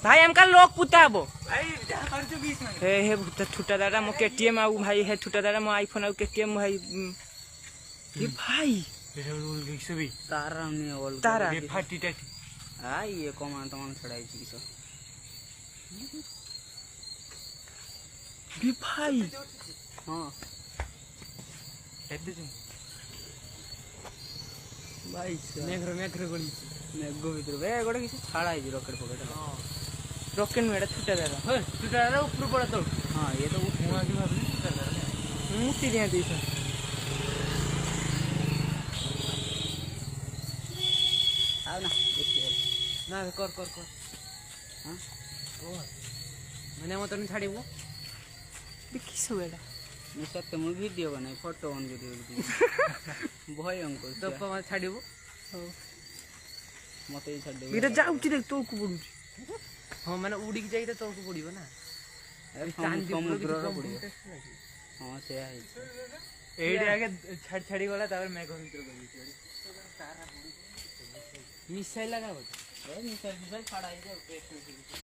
भाई हमका लोग पुताबो भाई जहां कर जो 20 में हे भूत छुटा दादा मो केटीएम आउ भाई हे छुटा दादा मो आईफोन आउ केटीएम भाई ये भाई भी तारा हमने ऑल तारा ये फाटी टाटी हां ये कमांड तमान छड़ाई छी सो भी भाई हां एते जो भाई मेघर गली मेघो भीतर बे गोटे किसी छाड़ा है रॉकेट पकड़ हां रॉकेट मेरा छुटा दादा हो टूटा रे ऊपर पड़ा तो हां ये तो मुआ की भाभी टूटा रे मुक्ति दिया दी सर आओ ना देखिए ना कर हां मैंने मत नहीं छाड़ीबो भी किस बेटा मैं सत्य मु वीडियो बनाई फोटो ऑन वीडियो भय अंको तो मत छाड़ीबो मते ही छाड़ दे इधर जाऊ छी देख तो को पडू हां माने उड़ी के जाई तो तोर को पड़ीबो ना चांदी समुद्र रो पड़ियो हां से है एडी आगे छाड़ी गला तापर मैं घर भीतर गली तारा मिसाइल लगाबो मिसाइल छाड़ा है